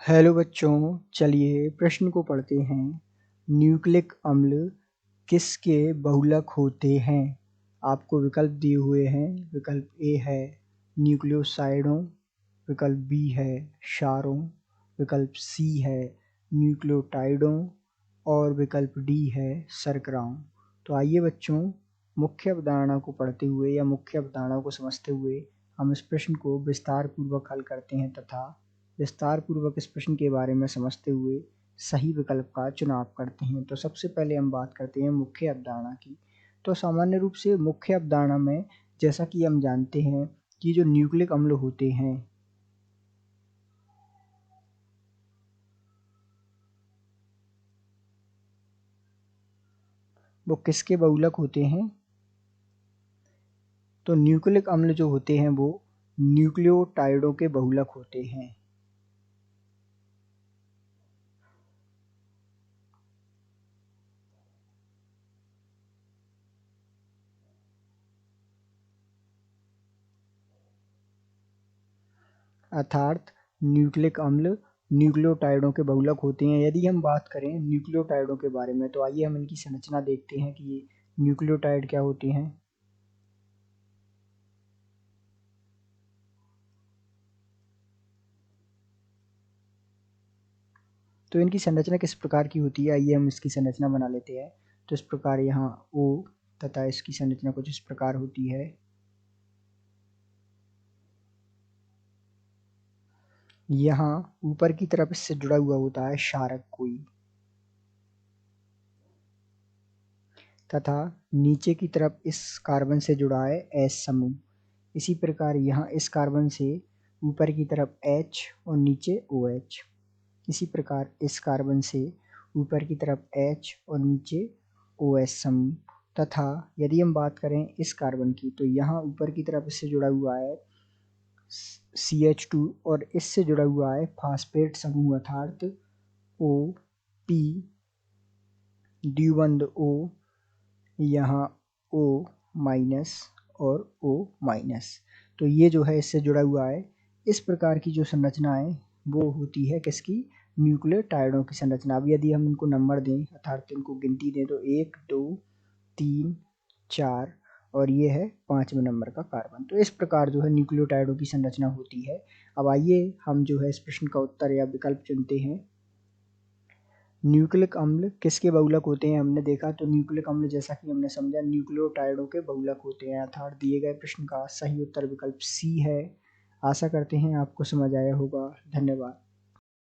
Hello बच्चों, चलिए प्रश्न को पढ़ते हैं। न्यूक्लिक अम्ल किसके बहुलक होते हैं? आपको विकल्प दिए हुए हैं। विकल्प ए है न्यूक्लियोसाइडों, विकल्प बी है क्षारों, विकल्प सी है न्यूक्लियोटाइडों और विकल्प डी है शर्कराओं। तो आइए बच्चों, मुख्य अवधारणा को पढ़ते हुए या मुख्य अवधारणा को समझते हुए हम इस प्रश्न को विस्तार पूर्वक हल करते हैं तथा विस्तार पूर्वक इस प्रश्न के बारे में समझते हुए सही विकल्प का चुनाव करते हैं। तो सबसे पहले हम बात करते हैं मुख्य अवधारणा की। तो सामान्य रूप से मुख्य अवधारणा में जैसा कि हम जानते हैं कि जो न्यूक्लिक अम्ल होते हैं वो किसके बहुलक होते हैं? तो न्यूक्लिक अम्ल जो होते हैं वो न्यूक्लियोटाइडों के बहुलक होते हैं। अर्थात न्यूक्लिक अम्ल न्यूक्लियोटाइडों के बहुलक होते हैं। यदि हम बात करें न्यूक्लियोटाइडों के बारे में तो आइए हम इनकी संरचना देखते हैं कि ये न्यूक्लियोटाइड क्या होते हैं। तो इनकी संरचना किस प्रकार की होती है, आइए हम इसकी संरचना बना लेते हैं। तो इस प्रकार यहाँ O तथा इसकी संरचना कुछ इस प्रकार होती है। यहाँ ऊपर की तरफ इससे जुड़ा हुआ होता है क्षारक कोई, तथा नीचे की तरफ इस कार्बन से जुड़ा है S समूह। इसी प्रकार यहाँ इस कार्बन से ऊपर की तरफ H और नीचे OH। इसी प्रकार इस कार्बन से ऊपर की तरफ H और नीचे OS समूह। तथा यदि हम बात करें इस कार्बन की तो यहाँ ऊपर की तरफ इससे जुड़ा हुआ है CH2 और इससे जुड़ा हुआ है फास्फेट समूह अर्थात OP, द्विबंध O, यहाँ O माइनस और O माइनस। तो ये जो है इससे जुड़ा हुआ है। इस प्रकार की जो संरचना है वो होती है किसकी? न्यूक्लियोटाइडों की संरचना। अब यदि हम इनको नंबर दें अर्थात इनको गिनती दें तो 1 2 3 4 और ये है 5वें नंबर का कार्बन। तो इस प्रकार जो है न्यूक्लियोटाइडों की संरचना होती है। अब आइए हम जो है इस प्रश्न का उत्तर या विकल्प चुनते हैं। न्यूक्लिक अम्ल किसके बहुलक होते हैं? हमने देखा तो न्यूक्लिक अम्ल जैसा कि हमने समझा न्यूक्लियोटाइडों के बहुलक होते हैं। अर्थात दिए गए प्रश्न का सही उत्तर विकल्प सी है। आशा करते हैं आपको समझ आया होगा। धन्यवाद।